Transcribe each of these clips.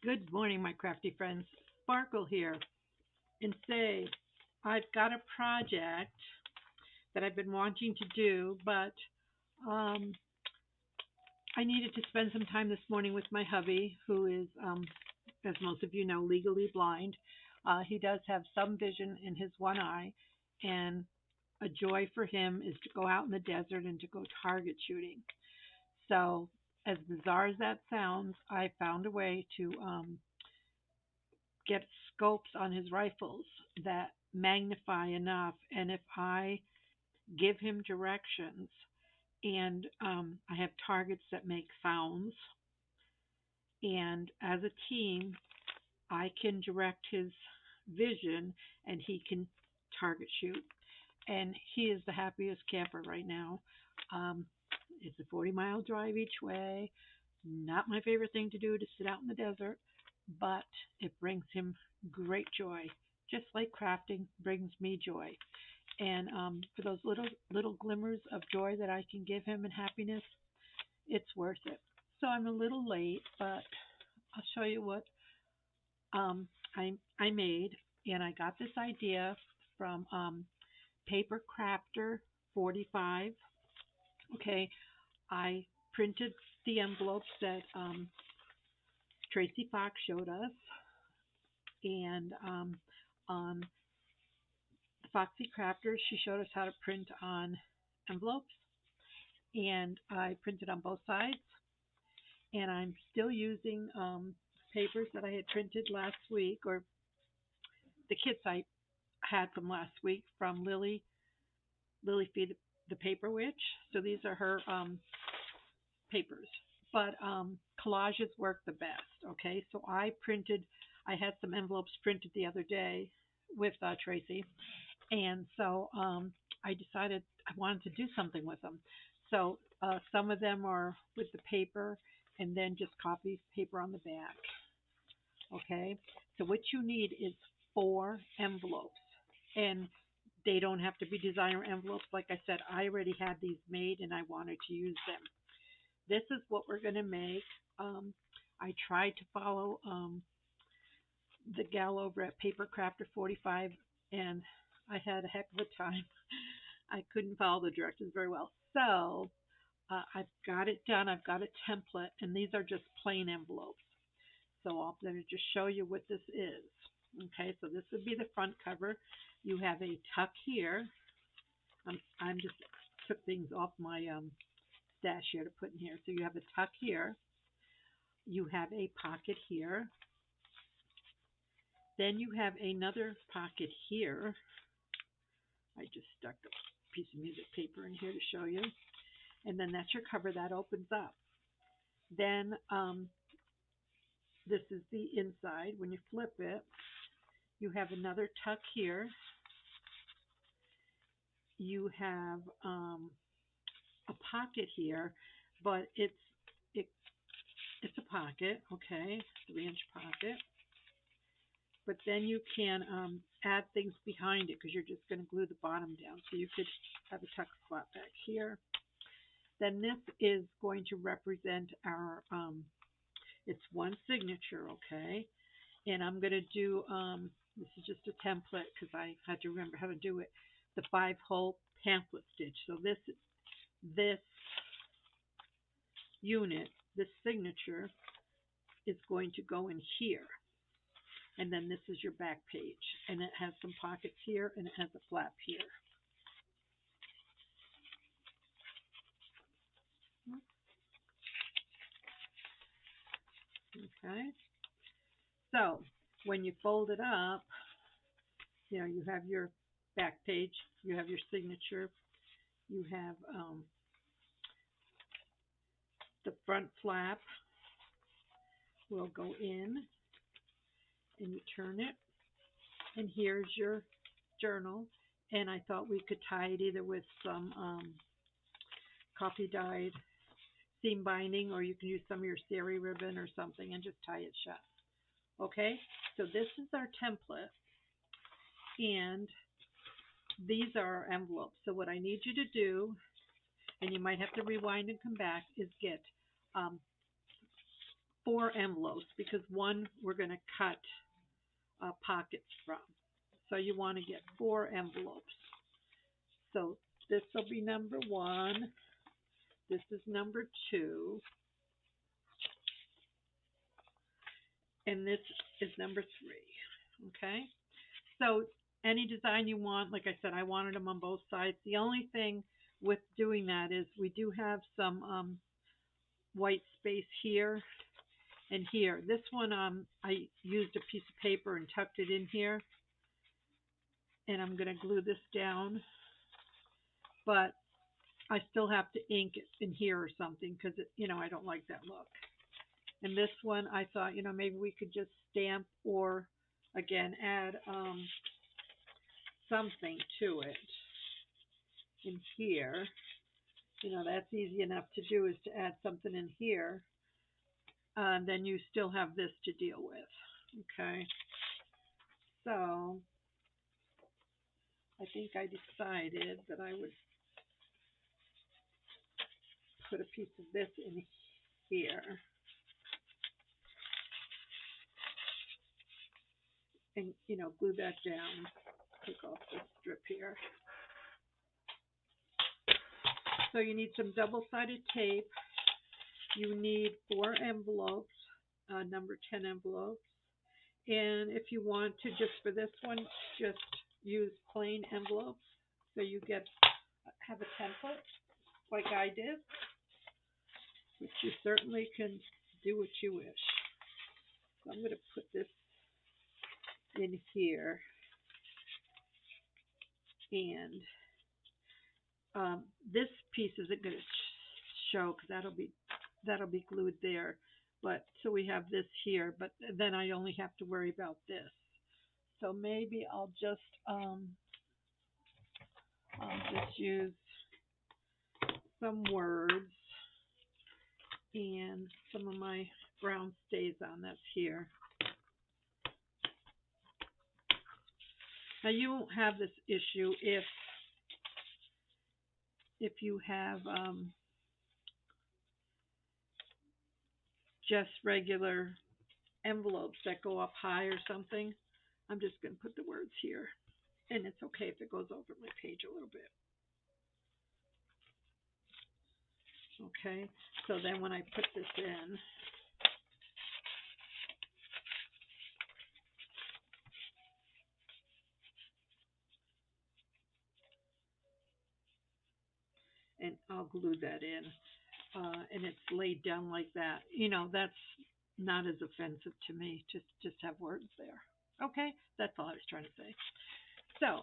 Good morning, my crafty friends. Sparkle here, and say I've got a project that I've been wanting to do, but um, I needed to spend some time this morning with my hubby, who is, as most of you know, legally blind. He does have some vision in his one eye, and a joy for him is to go out in the desert and to go target shooting. So, as bizarre as that sounds, I found a way to get scopes on his rifles that magnify enough. And if I give him directions and I have targets that make sounds, and as a team, I can direct his vision and he can target shoot. And he is the happiest camper right now. Um, it's a 40-mile drive each way. Not my favorite thing to do to sit out in the desert, but it brings him great joy. Just like crafting brings me joy. And for those little glimmers of joy that I can give him and happiness, it's worth it. So I'm a little late, but I'll show you what um, I made. And I got this idea from Paper Crafter 45. Okay, I printed the envelopes that Tracy Fox showed us, and on Foxy Crafters, she showed us how to print on envelopes, and I printed on both sides. And I'm still using papers that I had printed last week, or the kits I had from last week from Lily Fee, the Paper Witch. So these are her papers. But collages work the best. Okay, so I had some envelopes printed the other day with Tracy, and so I decided I wanted to do something with them. So some of them are with the paper, and then just copy paper on the back. Okay, so what you need is four envelopes, and they don't have to be designer envelopes. Like I said, I already had these made, and I wanted to use them. This is what we're going to make. I tried to follow the gal over at Paper Crafter 45, and I had a heck of a time. I couldn't follow the directions very well. So I've got it done. I've got a template, and these are just plain envelopes. So I'm going to just show you what this is. Okay, so this would be the front cover. You have a tuck here. I'm just took things off my stash here to put in here. So you have a tuck here. You have a pocket here. Then you have another pocket here. I just stuck a piece of music paper in here to show you. And then that's your cover. That opens up. Then this is the inside. When you flip it, you have another tuck here. You have a pocket here, but it, it's a pocket, okay, 3-inch pocket. But then you can add things behind it because you're just going to glue the bottom down. So you could have a tuck spot back here. Then this is going to represent our, it's one signature, okay? And I'm going to do, this is just a template because I had to remember how to do it, the 5-hole pamphlet stitch. So this unit, this signature, is going to go in here. And then this is your back page. And it has some pockets here, and it has a flap here. Okay. So when you fold it up, you have your back page, you have your signature, you have the front flap will go in, and you turn it, and here's your journal. And I thought we could tie it either with some coffee dyed seam binding, or you can use some of your sari ribbon or something and just tie it shut. Okay, so this is our template, and these are our envelopes. So what I need you to do, and you might have to rewind and come back, is get um, 4 envelopes because one we're going to cut pockets from. So you want to get 4 envelopes. So this will be number 1. This is number 2. And this is number 3. Okay? So any design you want, like I said, I wanted them on both sides. The only thing with doing that is we do have some white space here and here. This one I used a piece of paper and tucked it in here. And I'm going to glue this down. But I still have to ink it in here or something because, I don't like that look. And this one I thought, maybe we could just stamp or, again, add something to it in here. That's easy enough to do, is to add something in here. Then you still have this to deal with. Okay. So I think I decided that I would put a piece of this in here. And, glue that down. Take off this strip here. So you need some double-sided tape. You need 4 envelopes, number 10 envelopes. And if you want to, just for this one, just use plain envelopes. So you have a template like I did, which you certainly can do what you wish. So I'm going to put this in here. And this piece isn't going to show because that'll be glued there. But so we have this here, but then I only have to worry about this. So maybe I'll just use some words and some of my brown stays on that's here. Now you won't have this issue if you have just regular envelopes that go up high or something. I'm just going to put the words here. And it's okay if it goes over my page a little bit. Okay, so then when I put this in, and I'll glue that in, and it's laid down like that. That's not as offensive to me. Just have words there. Okay, that's all I was trying to say. So,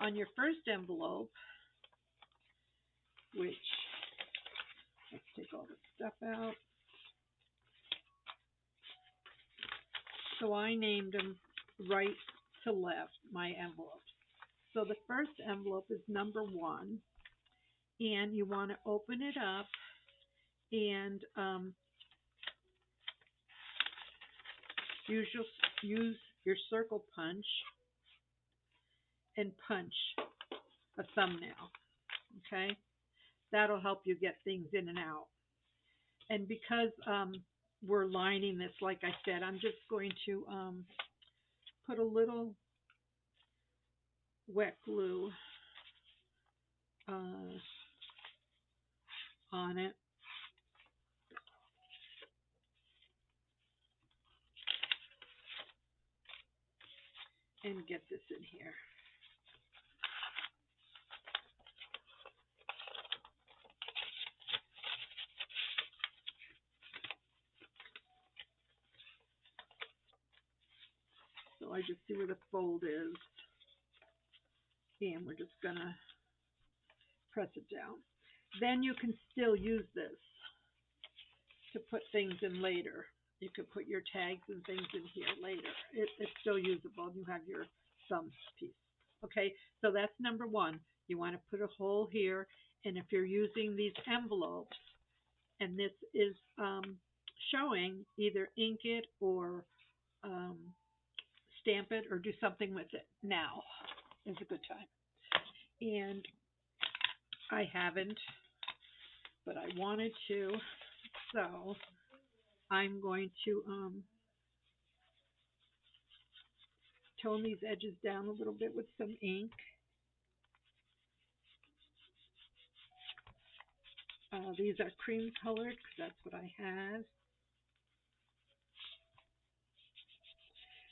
on your first envelope, which, let's take all this stuff out. So I named them right to left, my envelopes. So the first envelope is number 1, and you want to open it up and use your circle punch and punch a thumbnail. Okay, that'll help you get things in and out. And because we're lining this, like I said, I'm just going to put a little wet glue on it. And get this in here. So I just see where the fold is. And we're just going to press it down. Then you can still use this to put things in later. You could put your tags and things in here later. It's still usable. You have your thumb piece. Okay, so that's number 1. You want to put a hole here. And if you're using these envelopes, and this is showing, either ink it or stamp it or do something with it. Now is a good time. And I haven't, but I wanted to. So I'm going to tone these edges down a little bit with some ink. These are cream colored because that's what I have.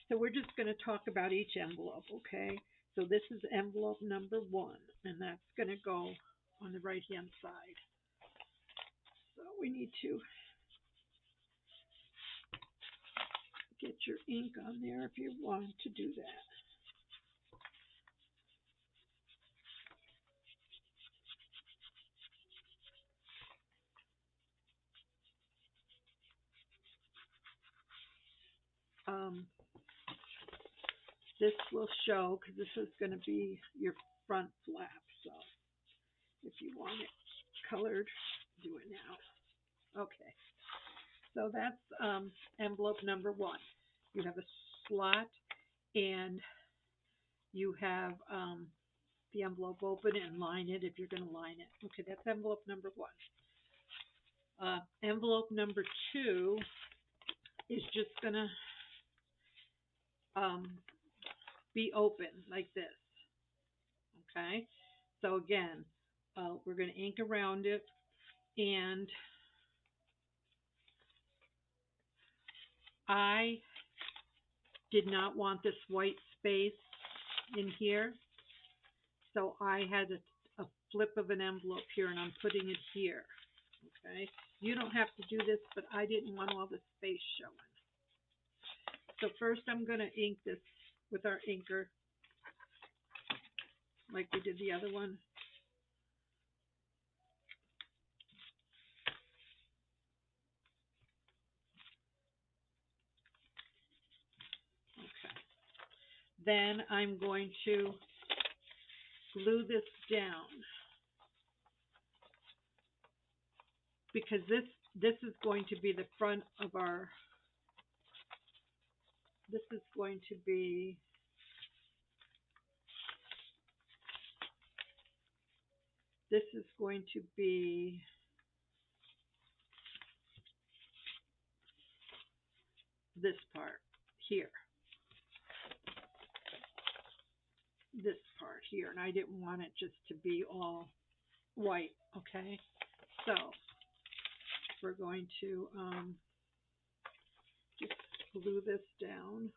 So we're just going to talk about each envelope, okay? So this is envelope number 1, and that's going to go on the right-hand side. So we need to get your ink on there if you want to do that. Um, this will show, because this is going to be your front flap. So if you want it colored, do it now. Okay. So that's envelope number 1. You have a slot, and you have the envelope open and line it if you're going to line it. Okay, that's envelope number 1. Envelope number 2 is just going to be open like this. Okay, so again, we're going to ink around it, and I did not want this white space in here, so I had a flip of an envelope here, and I'm putting it here. Okay, you don't have to do this, but I didn't want all the space showing. So first I'm going to ink this with our inker like we did the other one. Okay. Then I'm going to glue this down, because this is going to be the front of our, this is going to be this part here. This part here, and I didn't want it just to be all white. Okay, so we're going to just glue this down.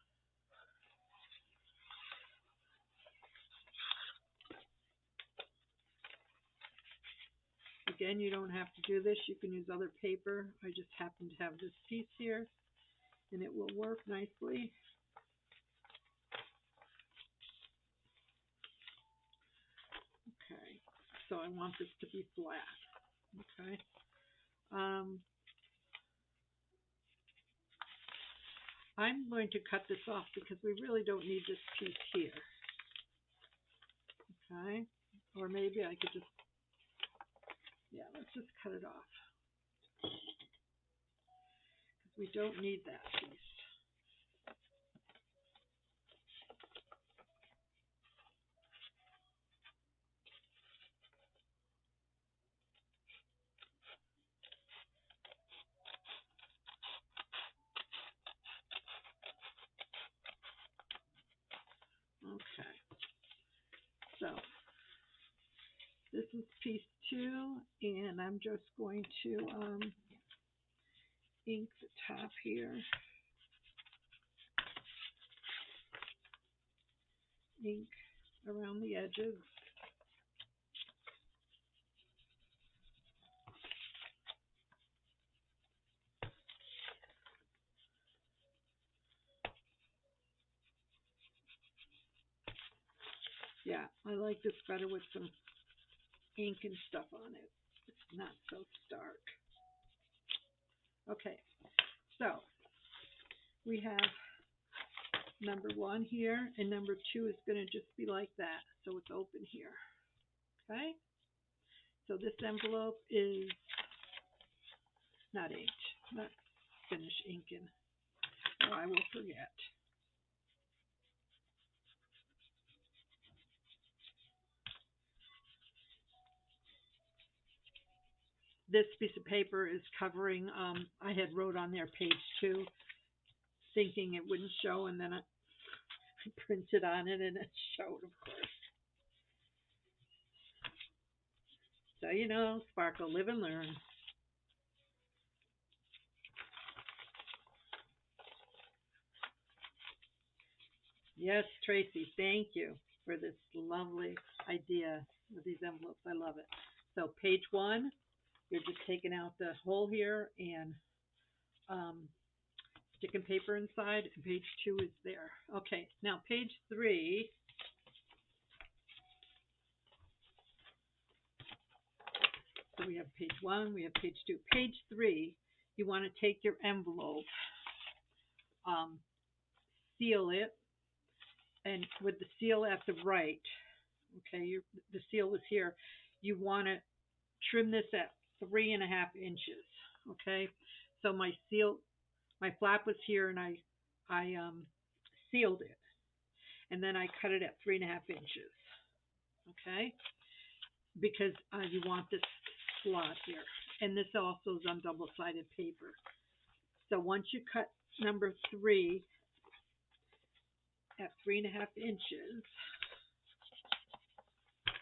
Again, you don't have to do this. You can use other paper. I just happen to have this piece here, and it will work nicely. Okay, so I want this to be flat. Okay. I'm going to cut this off because we really don't need this piece here. Okay, or maybe I could just, yeah, let's just cut it off, because we don't need that piece. Okay, so this is piece 2, and I'm just going to ink the top here, ink around the edges. Yeah, I like this better with some ink and stuff on it. It's not so stark. Okay, so we have number 1 here, and number 2 is going to just be like that, so it's open here. Okay, so this envelope is not inked. Let's finish inking, or I will forget. this piece of paper is covering, I had wrote on there page 2, thinking it wouldn't show, and then I printed on it and it showed, of course. So, Sparkle, live and learn. Yes, Tracy, thank you for this lovely idea with these envelopes. I love it. So, page 1, you're just taking out the hole here and um, sticking paper inside, and page 2 is there. Okay, now page 3. So we have page 1, we have page 2. Page 3, you want to take your envelope, um, seal it, and with the seal at the right, okay, the seal is here. You want to trim this at 3.5 inches. Okay, so my flap was here, and I sealed it, and then I cut it at 3.5 inches. Okay, because you want this slot here, and this also is on double-sided paper. So once you cut number 3 at 3.5 inches,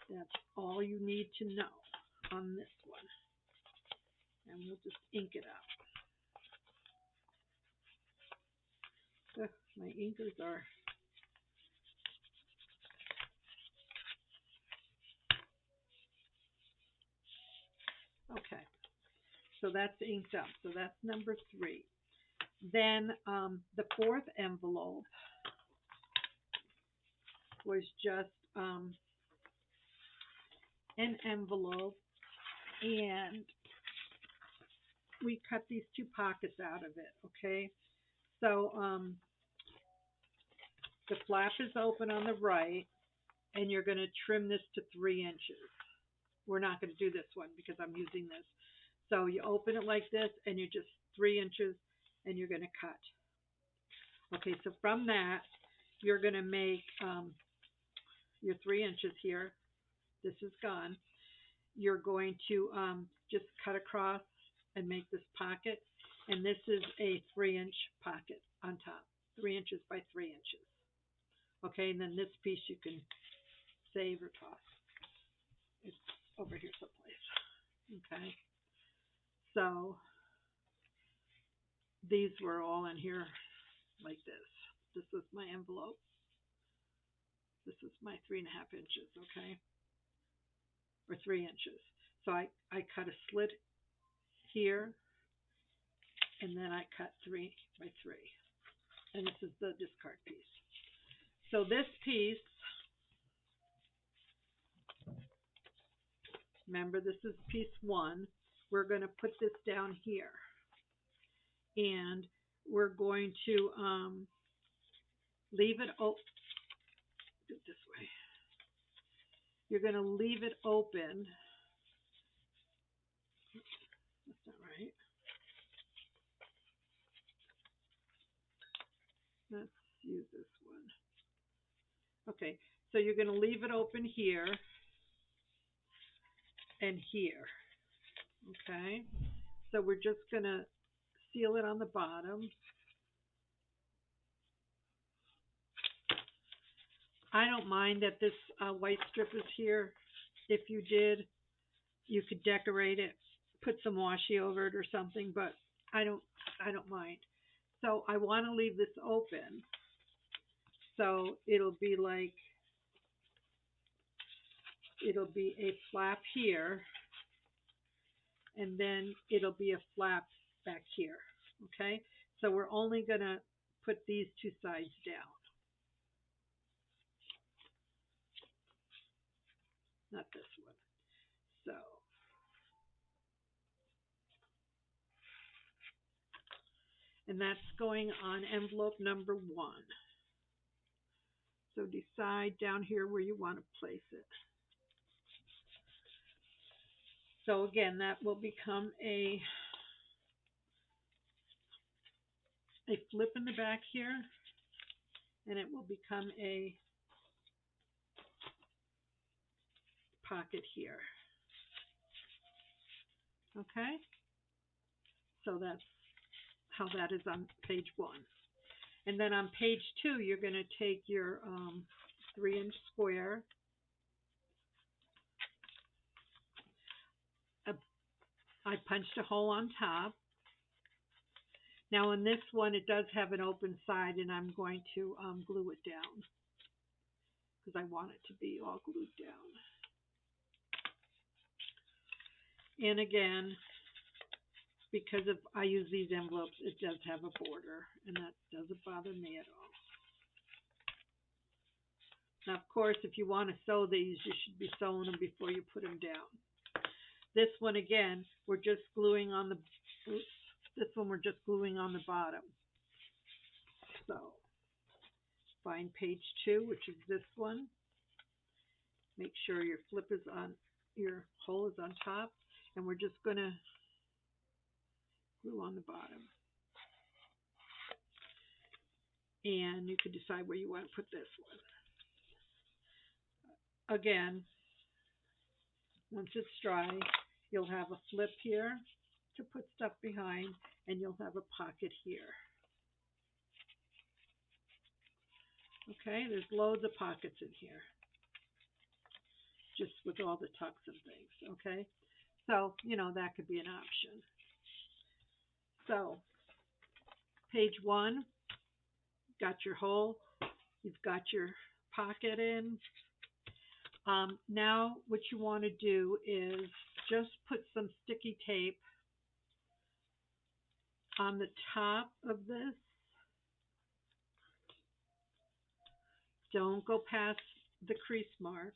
that's all you need to know on this one. And we'll just ink it up. My inkers are okay. So that's inked up. So that's number 3. Then the 4th envelope was just an envelope, and we cut these 2 pockets out of it. Okay. So the flap is open on the right, and you're going to trim this to 3 inches. We're not going to do this one because I'm using this. So you open it like this, and you're just 3 inches, and you're going to cut. Okay, so from that, you're going to make your 3 inches here. This is gone. You're going to just cut across and make this pocket, and this is a 3-inch pocket on top, 3 inches by 3 inches. Okay, and then this piece you can save or toss. It's over here someplace. Okay, so these were all in here like this. This was my envelope. This is my 3.5 inches, okay, or 3 inches. So I cut a slit here, and then I cut 3 by 3, and this is the discard piece. So this piece, remember, this is piece 1. We're going to put this down here, and we're going to leave it open. Do it this way. You're going to leave it open. That's not right. Let's use this one. Okay, so you're going to leave it open here and here. Okay, so we're just going to seal it on the bottom. I don't mind that this white strip is here. If you did, you could decorate it, put some washi over it or something, but I don't mind. So I want to leave this open. So it'll be a flap here, and then it'll be a flap back here. Okay? So we're only going to put these 2 sides down. Not this one. So and that's going on envelope number 1. So decide down here where you want to place it. So again, that will become a flip in the back here, and it will become a pocket here. Okay, so that's how that is on page 1. And then on page 2, you're going to take your 3-inch square. I punched a hole on top. Now in this one, it does have an open side, and I'm going to glue it down because I want it to be all glued down. And again, because I use these envelopes, it does have a border, and that doesn't bother me at all. Now, of course, if you want to sew these, you should be sewing them before you put them down. This one, again, we're just gluing on the, this one we're just gluing on the bottom. So, find page 2, which is this one. Make sure your flip is on, your hole is on top, and we're just going to glue on the bottom. And you can decide where you want to put this one. Again, once it's dry, you'll have a flip here to put stuff behind, and you'll have a pocket here. Okay, there's loads of pockets in here, just with all the tucks and things, okay? So, that could be an option. So, page 1, got your hole, you've got your pocket in. Now, what you want to do is just put some sticky tape on the top of this. Don't go past the crease mark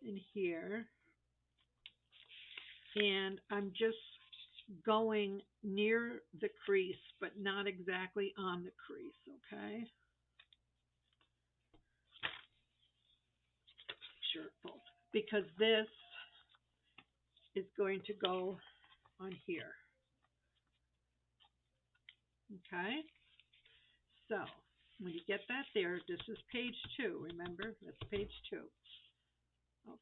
in here. And I'm just going near the crease, but not exactly on the crease, okay? Sure, because this is going to go on here. Okay? So, when you get that there, this is page 2, remember? That's page 2. Okay.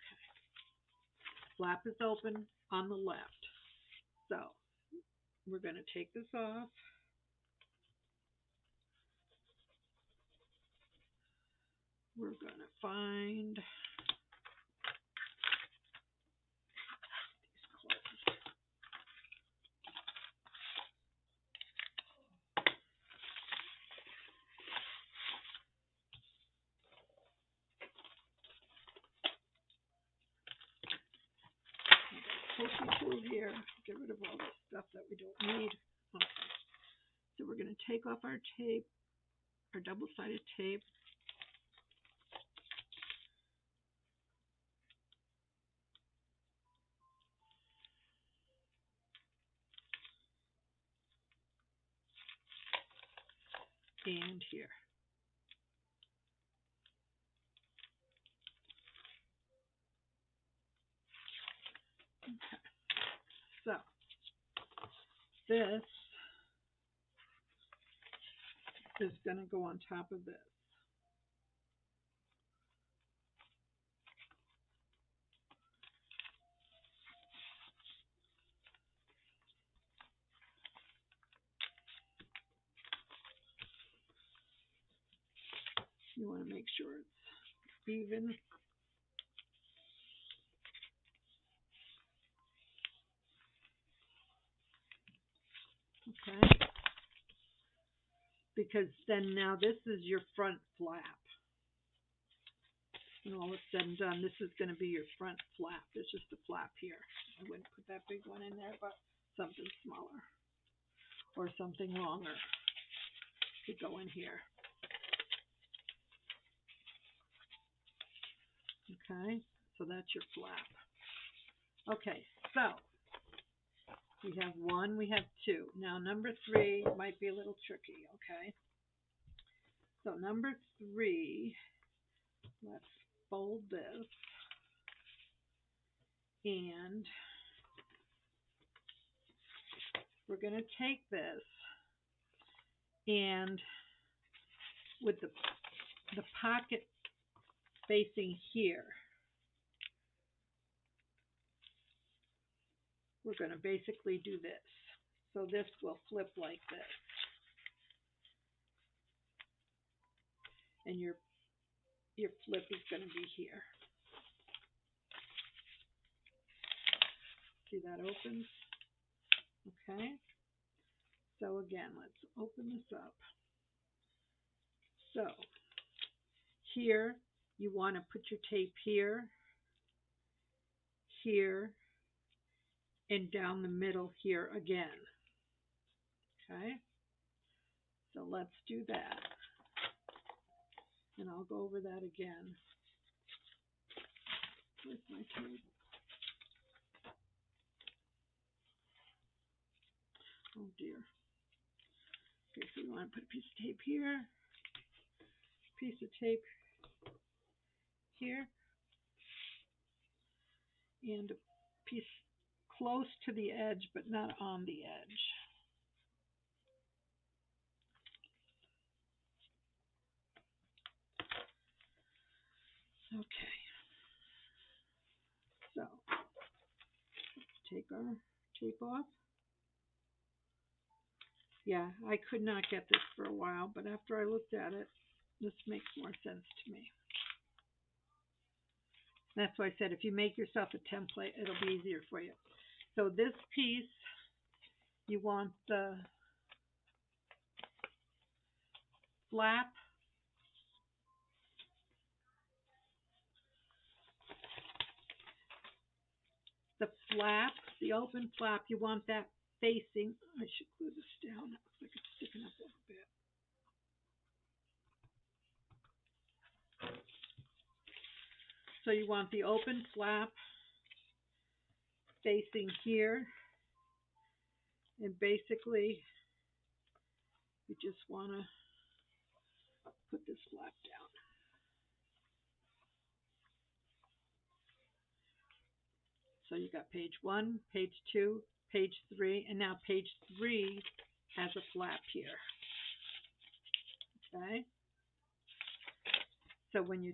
Flap is open on the left. So, we're going to take this off. We're going to find these clothes. Pokey tool here, get rid of all the stuff that we don't need. Okay. So we're going to take off our tape, our double-sided tape. And here. Okay. So this is going to go on top of this. You want to make sure it's even. Okay. Because then now this is your front flap. When all is said and done, this is going to be your front flap. There's just a flap here. I wouldn't put that big one in there, but something smaller or something longer could go in here. Okay, so that's your flap. Okay, so we have 1, we have 2. Now number 3 might be a little tricky, okay? So number 3, let's fold this, and we're going to take this, and with the pocket facing here, we're going to basically do this. So this will flip like this. And your flip is going to be here. See that opens? Okay. So again, let's open this up. So here, you want to put your tape here, here, and down the middle here again. Okay. So let's do that. And I'll go over that again. Where's my tape? Oh dear. Okay, so you want to put a piece of tape here, piece of tape here, and a piece close to the edge, but not on the edge. Okay. So, let's take our tape off. Yeah, I could not get this for a while, but after I looked at it, this makes more sense to me. That's why I said if you make yourself a template, it'll be easier for you. So this piece, you want the flap, the open flap, you want that facing. I should glue this down. It looks like it's sticking up a little bit. So you want the open flap facing here, and basically you just want to put this flap down. So you got page 1, page 2, page 3, and now page 3 has a flap here. Okay? So when you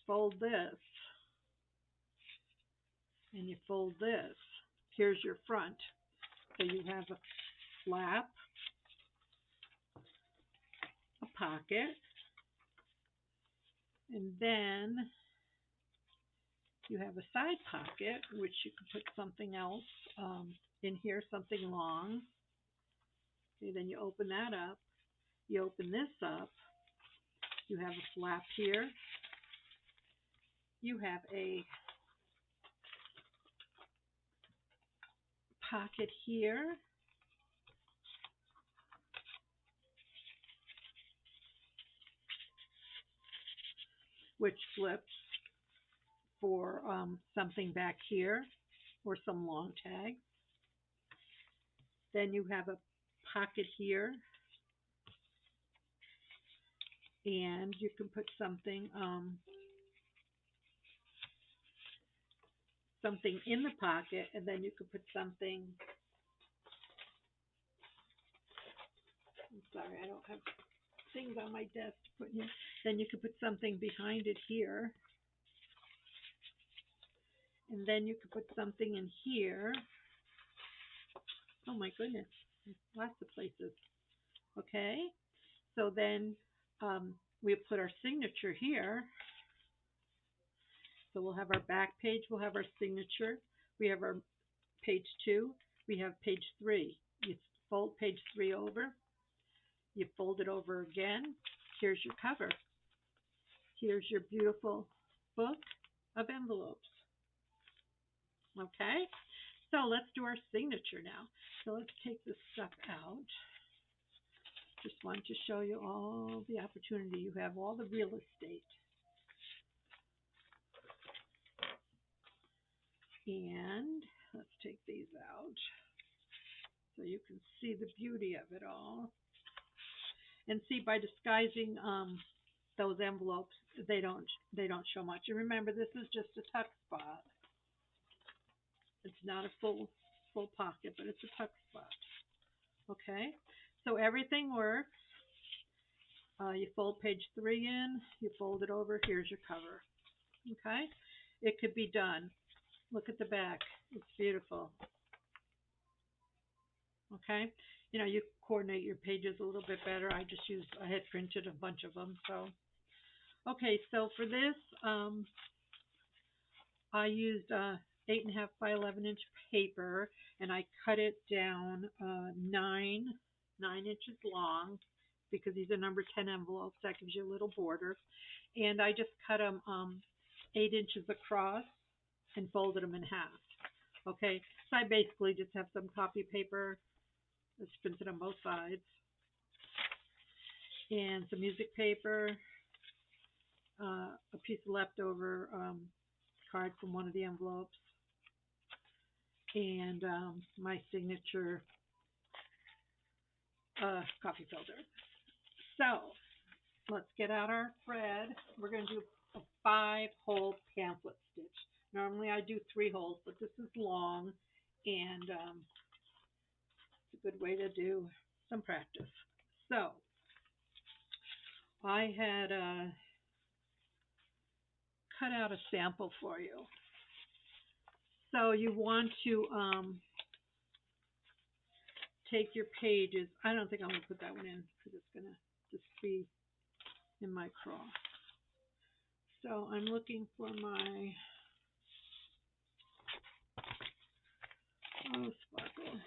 fold this, and you fold this, here's your front. So you have a flap, a pocket, and then you have a side pocket, which you can put something else in here, something long. Okay, then you open that up. You open this up. You have a flap here. You have a pocket here. Which flips for something back here or some long tags. Then you have a pocket here, and you can put something in the pocket, and then you can put something. I'm sorry, I don't have things on my desk to put in. Then you can put something behind it here, and then you can put something in here. Oh my goodness, lots of places. Okay, so then we put our signature here. So we'll have our back page, we'll have our signature, we have our page 2, we have page 3. You fold page 3 over, you fold it over again, here's your cover. Here's your beautiful book of envelopes. Okay, so let's do our signature now. So let's take this stuff out. Just wanted to show you all the opportunity you have, all the real estate. And let's take these out so you can see the beauty of it all. And see, by disguising those envelopes, they don't show much. And remember, this is just a tuck spot. It's not a full pocket, but it's a tuck spot. Okay, so everything works. You fold page 3 in, you fold it over, here's your cover. Okay, it could be done Look at the back. It's beautiful. Okay. You coordinate your pages a little bit better. I had printed a bunch of them. So, okay. So for this, I used 8.5 by 11-inch paper, and I cut it down 9 inches long because these are number 10 envelopes. That gives you a little border, and I just cut them 8 inches across and folded them in half. Okay, so I basically just have some copy paper that's printed on both sides, and some music paper, a piece of leftover card from one of the envelopes, and my signature coffee filter. So let's get out our thread. We're going to do a 5-hole pamphlet stitch. Normally I do 3 holes, but this is long, and it's a good way to do some practice. So I had cut out a sample for you. So you want to take your pages. I don't think I'm going to put that one in because it's going to just be in my cross. So I'm looking for my sparkle.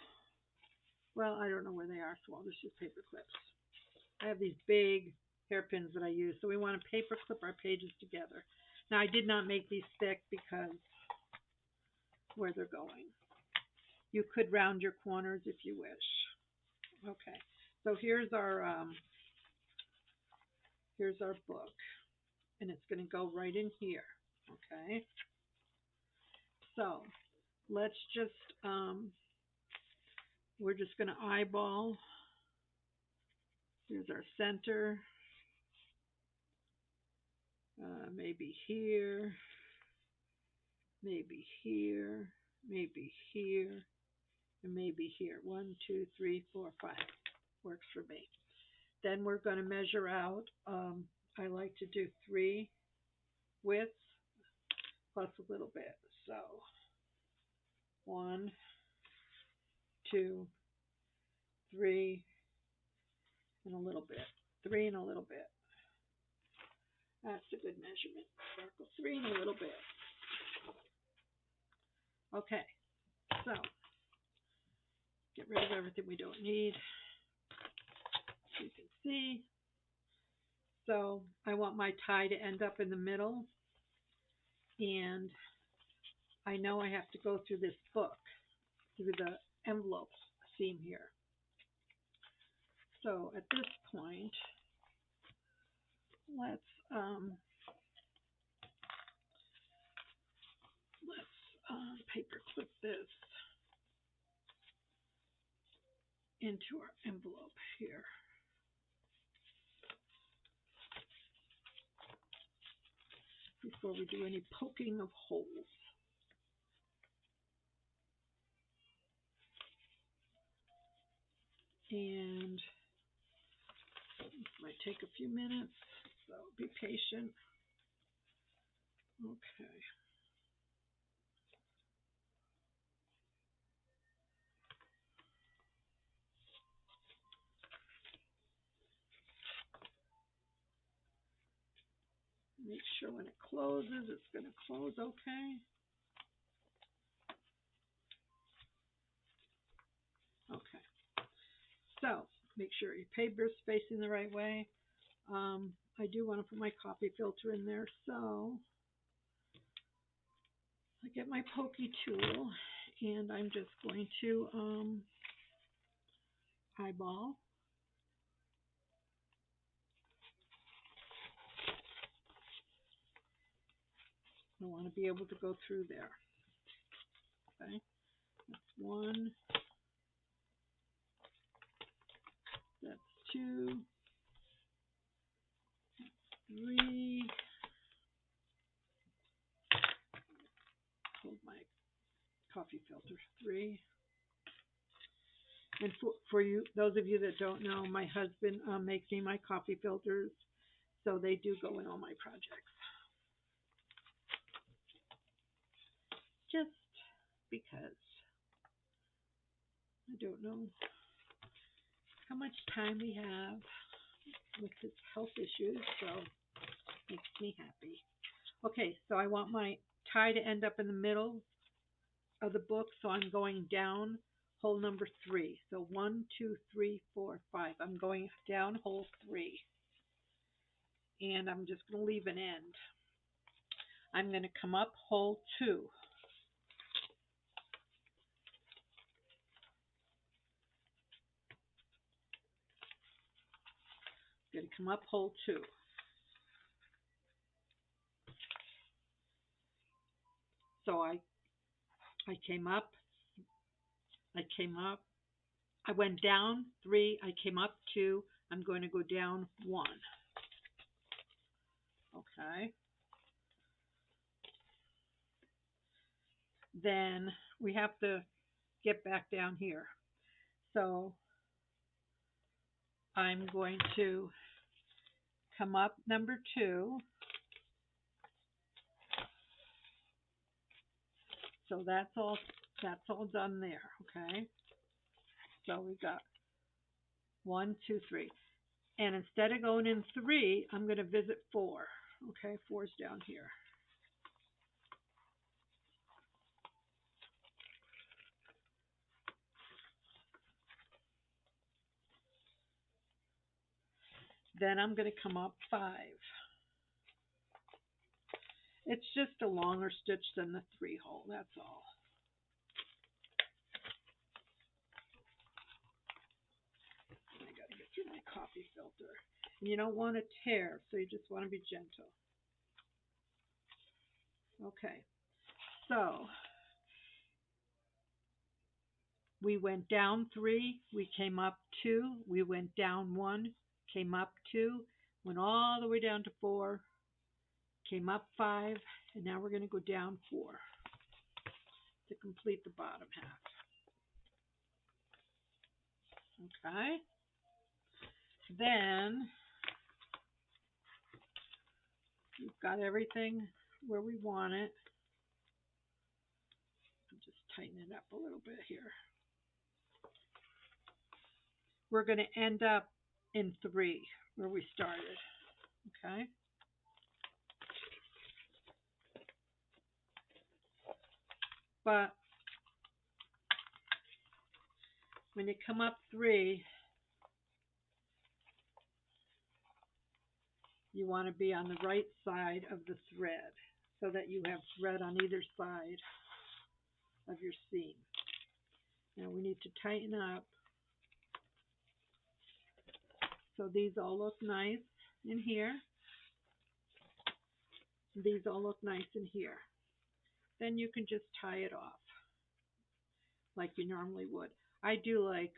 Well, I don't know where they are, so I'll just use paper clips. I have these big hairpins that I use, so we want to paper clip our pages together. Now, I did not make these thick because where they're going. You could round your corners if you wish. Okay, so here's our book, and it's going to go right in here. Okay, so let's just we're just going to eyeball. Here's our center. Maybe here, maybe here, maybe here, and maybe here. 1, 2, 3, 4, 5 works for me. Then we're going to measure out. I like to do 3 widths plus a little bit. So 1, 2, 3, and a little bit. 3 and a little bit. That's a good measurement. Circle 3 and a little bit. Okay, so get rid of everything we don't need. You can see. So I want my tie to end up in the middle, and I know I have to go through this book, through the envelope seam here. So at this point, let's paper clip this into our envelope here. Before we do any poking of holes. And this might take a few minutes, so be patient. Okay. Make sure when it closes, it's going to close okay. Okay. So make sure your paper is facing the right way. I do want to put my coffee filter in there, so I get my pokey tool, and I'm just going to eyeball. I want to be able to go through there. Okay, that's 1. That's 2. 3. Hold my coffee filter. 3. And for you, those of you that don't know, my husband makes me my coffee filters, so they do go in all my projects. just because I don't know how much time we have with his health issues, so it makes me happy. Okay, so I want my tie to end up in the middle of the book, so I'm going down hole number 3. So 1, 2, 3, 4, 5. I'm going down hole 3, and I'm just going to leave an end. I'm going to come up hole 2. Going to come up hole 2. So I came up, I went down 3, I came up 2, I'm going to go down 1. Okay. Then we have to get back down here. So I'm going to come up number 2. So that's all done there, okay? So we got 1, 2, 3. And instead of going in 3, I'm going to visit 4. Okay, 4's down here. Then I'm going to come up 5. It's just a longer stitch than the 3 hole, that's all. I got to get through my coffee filter. And you don't want to tear, so you just want to be gentle. Okay, so we went down 3, we came up 2, we went down 1, came up 2, went all the way down to 4, came up 5, and now we're going to go down 4 to complete the bottom half. Okay. Then we've got everything where we want it. I'll just tighten it up a little bit here. We're going to end up in 3 where we started. Okay. But when you come up 3, you want to be on the right side of the thread so that you have thread on either side of your seam. Now we need to tighten up so these all look nice in here. These all look nice in here. Then you can just tie it off like you normally would. I do like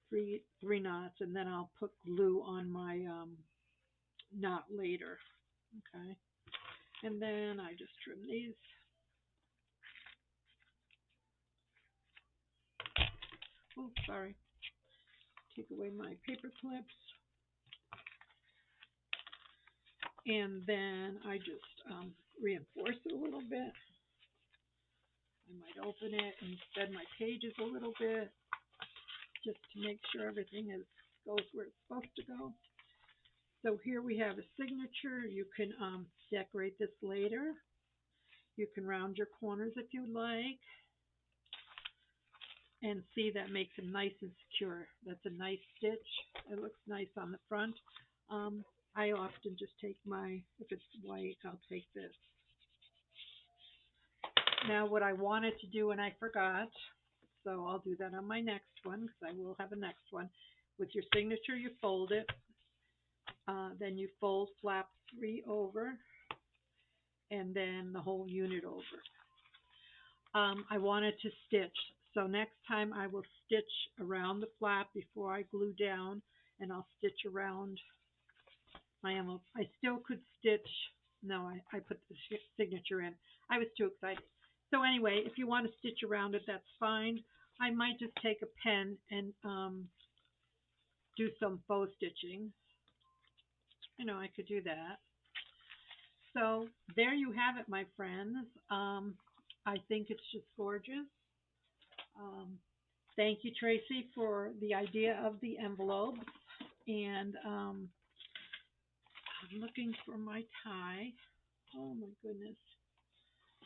three knots, and then I'll put glue on my knot later. Okay, and then I just trim these. Oh, sorry. Take away my paper clips. And then I just reinforce it a little bit. I might open it and bend my pages a little bit just to make sure everything goes where it's supposed to go. So here we have a signature. You can decorate this later. You can round your corners if you like. And see, that makes them nice and secure. That's a nice stitch. It looks nice on the front. I often just take if it's white, I'll take this. Now what I wanted to do and I forgot, so I'll do that on my next one because I will have a next one. With your signature, you fold it. Then you fold flap 3 over and then the whole unit over. I wanted to stitch. So next time I will stitch around the flap before I glue down, and I'll stitch around my envelope. I still could stitch. No, I put the signature in. I was too excited. So anyway, if you want to stitch around it, that's fine. I might just take a pen and do some faux stitching. I could do that. So there you have it, my friends. I think it's just gorgeous. Um, Thank you, Tracy, for the idea of the envelopes. And I'm looking for my tie. Oh my goodness.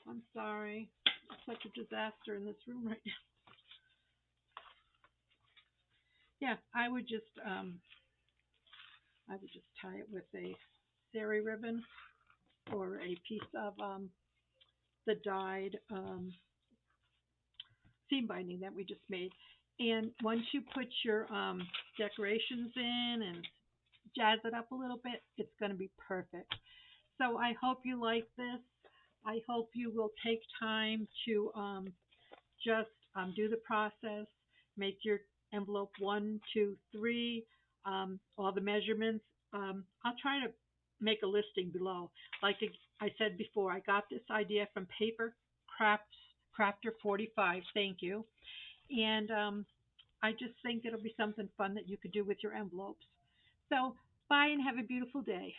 I'm sorry. It's such a disaster in this room right now. Yeah, I would just tie it with a sari ribbon or a piece of the dyed seam binding that we just made. And once you put your decorations in and jazz it up a little bit, it's going to be perfect. So I hope you like this. I hope you will take time to just do the process, make your envelope one, two, three, all the measurements. I'll try to make a listing below. Like I said before, I got this idea from Paper Crafts Crafter 45. Thank you. And I just think it'll be something fun that you could do with your envelopes. So, bye and have a beautiful day.